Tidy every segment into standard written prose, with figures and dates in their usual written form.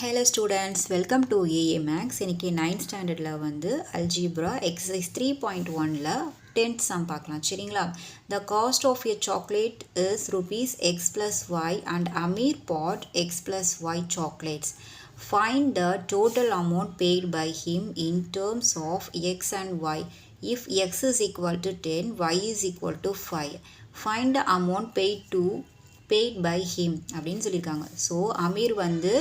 Hello students, welcome to AA Max. இன்னைக்கு 9th ஸ்டாண்டர்டில் வந்து அல்ஜிப்ரா எக்ஸசைஸ் 3.1ல 10th சம் பார்க்கலாம் சரிங்களா. The cost of a chocolate is rupees x plus y and Amir bought x plus y chocolates. Find the total amount paid by him in terms of x and y. If x is equal to 10, y is equal to 5. Find the amount paid by him அப்படின்னு சொல்லியிருக்காங்க. So Amir வந்து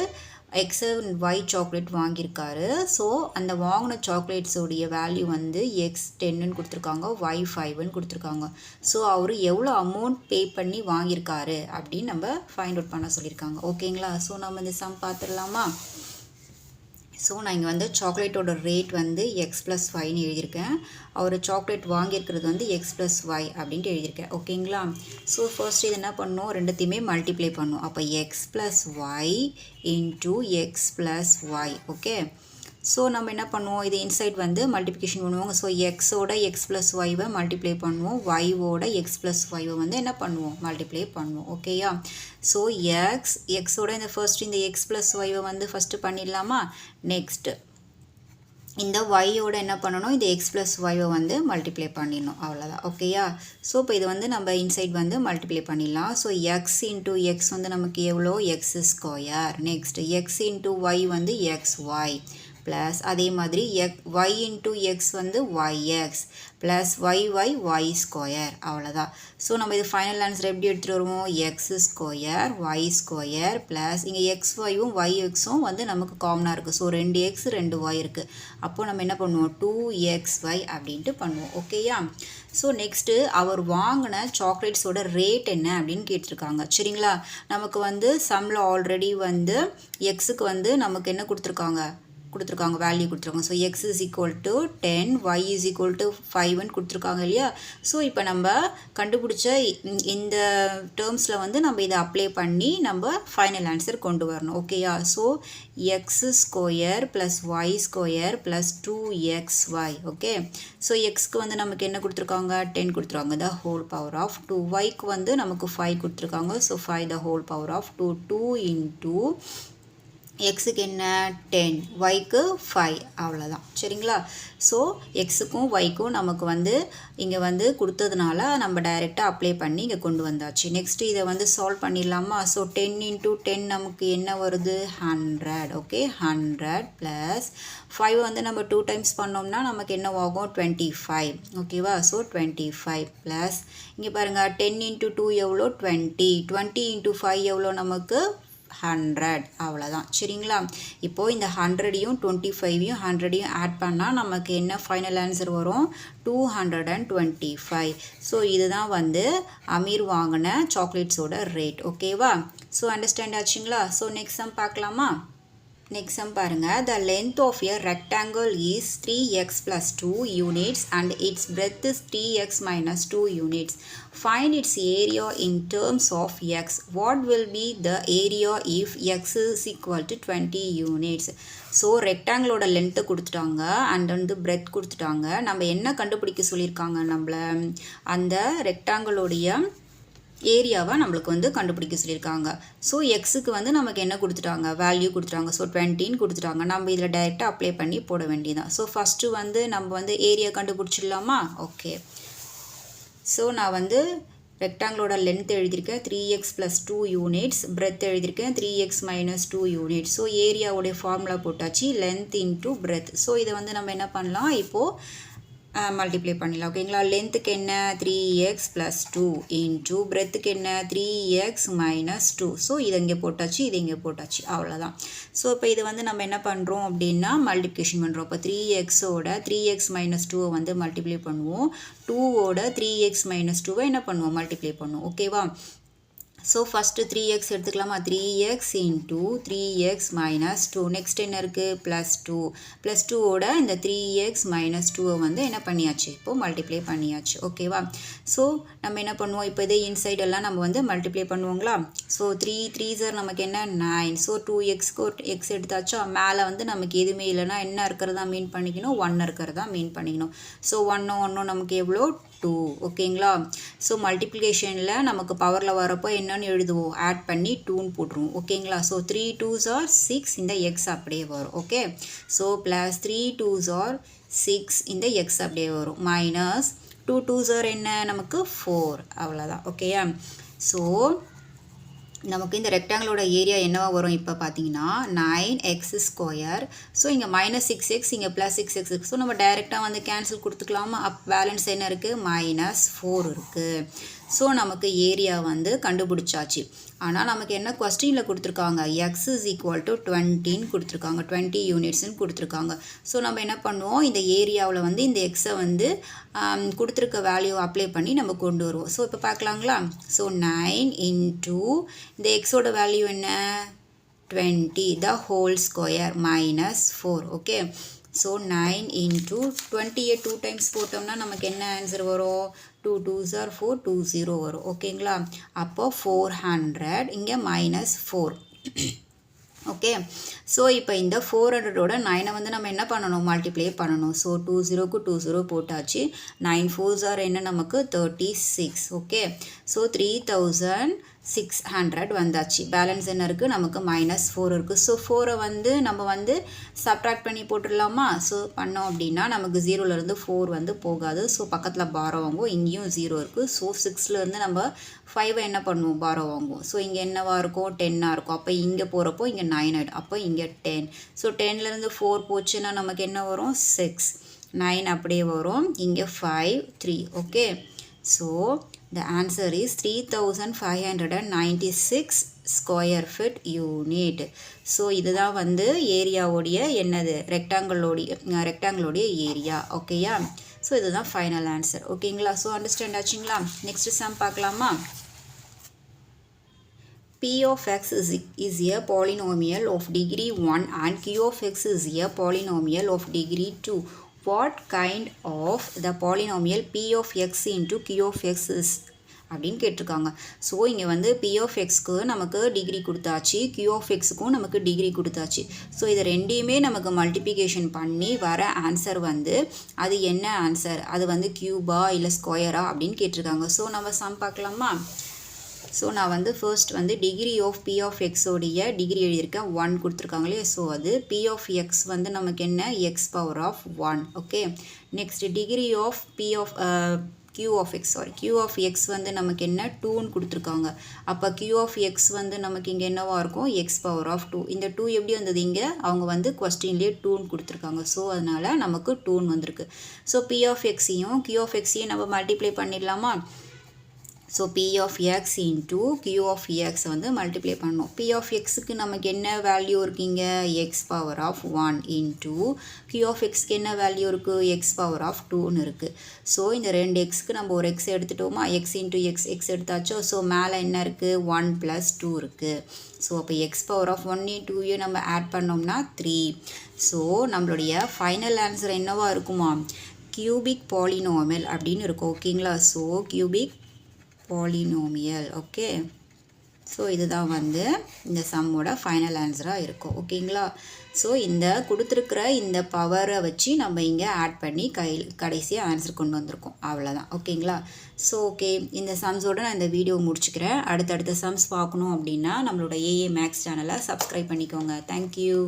X and Y chocolate வாங்கியிருக்காரு. So அந்த வாங்கின சாக்லேட்ஸோடைய value வந்து X 10ன்னு கொடுத்துருக்காங்க, Y 5ன்னு கொடுத்துருக்காங்க. So அவர் எவ்வளோ அமௌண்ட் பே பண்ணி வாங்கியிருக்காரு அப்படின்னு நம்ம ஃபைண்ட் அவுட் பண்ண சொல்லியிருக்காங்க. ஓகேங்களா. ஸோ நம்ம இந்த சம் பார்த்துடலாமா. ஸோ நான் இங்கே வந்து சாக்லேட்டோட ரேட் வந்து எக்ஸ் ப்ளஸ் ஒய்ன்னு எழுதியிருக்கேன். அவர் சாக்லேட் வாங்கியிருக்கிறது வந்து எக்ஸ் ப்ளஸ் ஒய் அப்படின்ட்டு எழுதியிருக்கேன். ஓகேங்களா. ஸோ ஃபர்ஸ்ட் இது என்ன பண்ணணும், ரெண்டுத்தையுமே மல்டிப்ளை பண்ணணும். அப்போ x plus y into x plus y. Okay. So நம்ம என்ன பண்ணுவோம், இது இன்சைட் வந்து மல்டிப்ளிகேஷன் பண்ணுவோம். ஸோ எக்ஸோட எக்ஸ் ப்ளஸ் ஒய்வை மல்டிப்ளை பண்ணுவோம், ஒய்வோட எக்ஸ் ப்ளஸ் ஒய்வை வந்து என்ன பண்ணுவோம், மல்டிப்ளை பண்ணுவோம். ஓகேயா. ஸோ எக்ஸோட இந்த ஃபர்ஸ்ட் இந்த எக்ஸ் ப்ளஸ் ஒய்வை வந்து ஃபஸ்ட்டு பண்ணிடலாமா. நெக்ஸ்ட்டு இந்த ஒய்யோட என்ன பண்ணணும், இந்த எக்ஸ் ப்ளஸ் ஒய்வை வந்து மல்டிப்ளை பண்ணிடணும், அவ்வளோதான். ஓகேயா. ஸோ இப்போ இது வந்து நம்ம இன்சைட் வந்து மல்டிப்ளை பண்ணிடலாம். ஸோ எக்ஸ் இன்ட்டு எக்ஸ் வந்து நமக்கு எவ்வளோ, x square. Next x into y வந்து எக்ஸ் ஒய் ப்ளஸ் அதே மாதிரி ஒய் இன்ட்டு எக்ஸ் வந்து ஒய்எக்ஸ் ப்ளஸ் ஒய் ஸ்கொயர், அவ்வளோதான். ஸோ நம்ம இது ஃபைனல் ஆன்சர் எப்படி எடுத்துகிட்டு வருவோம், x square y square plus இங்கே எக்ஸ் ஒய்யும் ஒய் எக்ஸும் வந்து நமக்கு காமனாக இருக்குது. ஸோ 2 எக்ஸ் 2 ஒய் இருக்குது. அப்போது நம்ம என்ன பண்ணுவோம், 2xy அப்படின்ட்டு பண்ணுவோம். ஓகேயா. ஸோ நெக்ஸ்ட்டு அவர் வாங்கின சாக்லேட்ஸோட ரேட் என்ன அப்படின்னு கேட்டிருக்காங்க சரிங்களா. நமக்கு வந்து சம்மில் ஆல்ரெடி வந்து எக்ஸுக்கு வந்து நமக்கு என்ன கொடுத்துருக்காங்க வேல்யூ கொடுத்துருக்காங்க. So x is equal to 10, y is equal to 5ன்னு கொடுத்துருக்காங்க இல்லையா. ஸோ இப்போ நம்ம கண்டுபிடிச்ச இந்த டேர்ம்ஸில் வந்து நம்ம இதை அப்ளை பண்ணி நம்ம ஃபைனல் ஆன்சர் கொண்டு வரணும். ஓகேயா. So x square plus y square plus 2xy. Okay. So எக்ஸ்க்கு வந்து நமக்கு என்ன கொடுத்துருக்காங்க, 10 கொடுத்துருக்காங்க, த ஹோல் பவர் ஆஃப் 2. ஒய்க்கு வந்து நமக்கு 5 கொடுத்துருக்காங்க. So 5 the whole power of 2. 2 into எக்ஸுக்கு என்ன 10, ஒய்க்கு 5, அவ்வளோதான் சரிங்களா. ஸோ எக்ஸுக்கும் ஒய்க்கும் நமக்கு வந்து இங்கே வந்து கொடுத்ததுனால நம்ம டைரெக்டாக அப்ளை பண்ணி இங்கே கொண்டு வந்தாச்சு. நெக்ஸ்ட்டு இதை வந்து சால்வ் பண்ணிடலாமா. ஸோ 10 இன்ட்டு 10 நமக்கு என்ன வருது, 100. ஓகே. 100 ப்ளஸ் 5 வந்து நம்ம 2 டைம்ஸ் பண்ணோம்னா நமக்கு என்ன ஆகும், 25. ஓகேவா. ஸோ 25 ப்ளஸ் இங்கே பாருங்கள் 10 இன்ட்டு 2 எவ்வளோ, 20. 20 இன்ட்டு 5 எவ்வளோ நமக்கு 100, அவ்வளோதான் சரிங்களா. இப்போது இந்த 100ஐயும் 25ஐயும் 100ஐயும் ஆட் பண்ணால் நமக்கு என்ன ஃபைனல் ஆன்சர் வரும், 225. ஸோ இதுதான் வந்து அமீர் வாங்கின சாக்லேட்ஸோட ரேட். ஓகேவா. ஸோ அண்டர்ஸ்டாண்ட் ஆச்சுங்களா. ஸோ நெக்ஸ்ட் சம் பார்க்கலாமா. நெக்ஸ்ட் சம் பாருங்கள். The length of a rectangle is 3x plus 2 units and its breadth is 3x minus 2 units. Find its area in terms of x. What will be the area if x is equal to 20 units? So ரெக்டாங்கிளோட length கொடுத்துட்டாங்க and வந்து breadth கொடுத்துட்டாங்க. நம்ம என்ன கண்டுபிடிக்க சொல்லியிருக்காங்க, நம்மளை அந்த ரெக்டாங்கிளோடைய ஏரியாவை நம்மளுக்கு வந்து கண்டுபிடிக்க சொல்லியிருக்காங்க. ஸோ எக்ஸுக்கு வந்து நமக்கு என்ன கொடுத்துட்டாங்க, வேல்யூ கொடுத்துட்டாங்க. ஸோ 20ன்னு கொடுத்துட்டாங்க. நம்ம இதில் டைரெக்டாக அப்ளை பண்ணி போட வேண்டியதான். ஸோ ஃபஸ்ட்டு வந்து நம்ம வந்து ஏரியா கண்டுபிடிச்சிடலாமா. ஓகே. ஸோ நான் வந்து ரெக்டாங்கிளோட லென்த் எழுதியிருக்கேன் 3x + 2 யூனிட்ஸ், பிரெத் எழுதியிருக்கேன் 3x - 2 யூனிட்ஸ். ஸோ ஏரியாவுடைய ஃபார்முலா போட்டாச்சு, லென்த் இன்ட்டு பிரெத். ஸோ இதை வந்து நம்ம என்ன பண்ணலாம், இப்போது மல்டிப்ளை பண்ணிடலாம். ஓகேங்களா. லென்த்துக்கு என்ன 3x + 2 இன்ட்டு பிரெத்துக்கு என்ன 3x - 2. ஸோ இதை இங்கே போட்டாச்சு, இது இங்கே போட்டாச்சு, அவ்வளோதான். ஸோ இப்போ இது வந்து நம்ம என்ன பண்ணுறோம் அப்படின்னா மல்டிப்ளிகேஷன் பண்ணுறோம். இப்போ 3xோட 3x - 2 வந்து மல்டிப்ளை பண்ணுவோம், 2ஓட 3x - 2 என்ன பண்ணுவோம், மல்டிப்ளை பண்ணுவோம். ஓகேவா. ஸோ ஃபஸ்ட்டு 3x எடுத்துக்கலாமா. 3x into 3x - 2. நெக்ஸ்ட் என்ன இருக்குது, +2. +2ஓட இந்த 3x - 2 வந்து என்ன பண்ணியாச்சு, இப்போது மல்டிப்ளை பண்ணியாச்சு. ஓகேவா. ஸோ நம்ம என்ன பண்ணுவோம், இப்போ இதே இன்சைடெல்லாம் நம்ம வந்து மல்டிப்ளை பண்ணுவோங்களா. ஸோ 3 3s நமக்கு என்ன 9. ஸோ 2xக்கு எக்ஸ் எடுத்தாச்சா. மேலே வந்து நமக்கு எதுவுமே இல்லைன்னா என்ன இருக்கிறதா மீன் பண்ணிக்கணும், 1 இருக்கிறதா மீன் பண்ணிக்கணும். ஸோ 1 1 நமக்கு எவ்வளோ 2 ஓகேங்களா. ஸோ மல்டிப்ளிகேஷனில் நமக்கு பவரில் வரப்போ என்னன்னு எழுதுவோம், ஆட் பண்ணி 2ன்னு போட்டுருவோம் ஓகேங்களா. ஸோ 3 2s are 6 இந்த எக்ஸ் அப்படியே வரும் okay. So plus 3 2s are 6 இந்த எக்ஸ் அப்படியே வரும் மைனஸ் 2 2s are என்ன நமக்கு 4 அவ்வளோதான் ஓகேயா. ஸோ நமக்கு இந்த ரெக்டாங்கிளோட ஏரியா என்னவா வரும் இப்போ பார்த்தீங்கன்னா 9x². ஸோ இங்கே -6x இங்கே +6x. ஸோ நம்ம டைரெக்டாக வந்து கேன்சல் கொடுத்துக்கலாமா. பேலன்ஸ் என்ன இருக்குது, -4 இருக்குது. ஸோ நமக்கு ஏரியா வந்து கண்டுபிடிச்சாச்சு. ஆனால் நமக்கு என்ன கொஸ்டினில் கொடுத்துருக்காங்க, x is equal to 20ன்னு கொடுத்துருக்காங்க, 20 யூனிட்ஸ்ன்னு கொடுத்துருக்காங்க. ஸோ நம்ம என்ன பண்ணுவோம், இந்த ஏரியாவில் வந்து இந்த எக்ஸை வந்து கொடுத்துருக்க வேல்யூ அப்ளை பண்ணி நம்ம கொண்டு வருவோம். ஸோ இப்போ பார்க்கலாங்களா. ஸோ 9 into இந்த எக்ஸோட வேல்யூ என்ன 20 the whole square minus 4 okay. So 9 into 20 2 times போட்டோம்னா நமக்கு என்ன ஆன்சர் வரும், 2 2s are 4 20 வரும் ஓகேங்களா. அப்போ 400 இங்கே -4 ஓகே. ஸோ இப்போ இந்த 400ஓட 9 வந்து நம்ம என்ன பண்ணணும், மல்டிப்ளை பண்ணணும். ஸோ 20க்கு 20 போட்டாச்சு. 9 4s are என்ன நமக்கு 36 ஓகே. ஸோ 3600 வந்தாச்சு. பேலன்ஸ் என்ன இருக்குது நமக்கு -4 இருக்குது. ஸோ 4 வந்து நம்ம வந்து சப்ட்ராக்ட் பண்ணி போட்டுடலாமா. ஸோ பண்ணோம் அப்படின்னா நமக்கு 0லேருந்து 4 வந்து போகாது. ஸோ பக்கத்தில் பாரோ வாங்குவோம், இங்கேயும் 0 இருக்குது. ஸோ 6லேருந்து நம்ம 5 என்ன பண்ணுவோம், பாரோ வாங்குவோம். ஸோ இங்கே என்னவா இருக்கும் 10ஆக இருக்கும். அப்போ இங்கே போகிறப்போ இங்கே 9 ஆகிடும். அப்போ இங்கே 10. ஸோ 10லேருந்து 4 போச்சுன்னா நமக்கு என்ன வரும் 6 9 அப்படியே வரும். இங்கே 5 3 okay. So the answer is 3596 square feet unit. So இதுதான் வந்து ஏரியாவுடைய என்னது ரெக்டாங்கிளோடைய ஏரியா ஓகேயா. ஸோ இதுதான் ஃபைனல் ஆன்சர் ஓகேங்களா. ஸோ அண்டர்ஸ்டாண்ட் ஆச்சுங்களா. நெக்ஸ்ட் சம் பார்க்கலாமா. P of x is a polynomial of degree 1 and Q of x is a polynomial of degree 2. What kind of the polynomial P of x into Q of x is அப்படின்னு கேட்டிருக்காங்க. So இங்கே வந்து P of xக்கு நமக்கு degree கொடுத்தாச்சு, Q of xக்கும் நமக்கு degree கொடுத்தாச்சு. So இதை ரெண்டையுமே நமக்கு மல்டிப்ளிகேஷன் பண்ணி வர ஆன்சர் வந்து அது என்ன ஆன்சர், அது வந்து கியூபா இல்லை ஸ்கொயரா அப்படின்னு கேட்டிருக்காங்க. ஸோ நம்ம சம் பார்க்கலாமா. ஸோ நான் வந்து ஃபர்ஸ்ட் வந்து டிகிரி ஆஃப் P of xோடைய டிகிரி எழுதியிருக்கேன், 1 கொடுத்துருக்காங்களே. ஸோ அது P of x வந்து நமக்கு என்ன x⁻1 okay. Next degree of Q of x வந்து நமக்கு என்ன 2ன்னு கொடுத்துருக்காங்க. அப்போ Q of x வந்து நமக்கு இங்கே என்னவா இருக்கும் x⁻2. இந்த 2 எப்படி வந்தது, இங்கே அவங்க வந்து கொஸ்டின்லேயே 2ன்னு கொடுத்துருக்காங்க. ஸோ அதனால் நமக்கு 2ன்னு வந்திருக்கு. So P of xையும் Q of xையும் நம்ம மல்டிப்ளை பண்ணிடலாமா. So P of x into Q of x வந்து மல்டிப்ளை பண்ணோம். P of xக்கு நமக்கு என்ன வேல்யூ இருக்குங்க x⁻1 into Q of xக்கு என்ன வேல்யூ இருக்குது x⁻2ன்னு இருக்குது. ஸோ இந்த 2 xக்கு நம்ம ஒரு x எடுத்துட்டோமா, x into x எடுத்தாச்சோ. ஸோ மேலே என்ன இருக்குது 1 + 2 இருக்குது. ஸோ அப்போ x⁻1 2 நம்ம ஆட் பண்ணோம்னா 3. ஸோ நம்மளுடைய ஃபைனல் ஆன்சர் என்னவா இருக்குமா, கியூபிக் பாலினாமியல் அப்படின்னு இருக்கும் ஓகேங்களா. So cubic polynomial okay. So இதுதான் வந்து இந்த சம்மோட ஃபைனல் ஆன்சராக இருக்கும் ஓகேங்களா. ஸோ இந்த கொடுத்துருக்குற இந்த பவரை வச்சு நம்ம இங்கே ஆட் பண்ணி கடைசியாக ஆன்சர் கொண்டு வந்திருக்கோம், அவ்வளோதான் ஓகேங்களா. ஸோ ஓகே, இந்த சம்ஸோடு நான் இந்த வீடியோ முடிச்சுக்கிறேன். அடுத்தடுத்த சம்ஸ் பார்க்கணும் அப்படின்னா நம்மளோட ஏஏ மேக்ஸ் சேனலை சப்ஸ்கிரைப் பண்ணிக்கோங்க. தேங்க்யூ.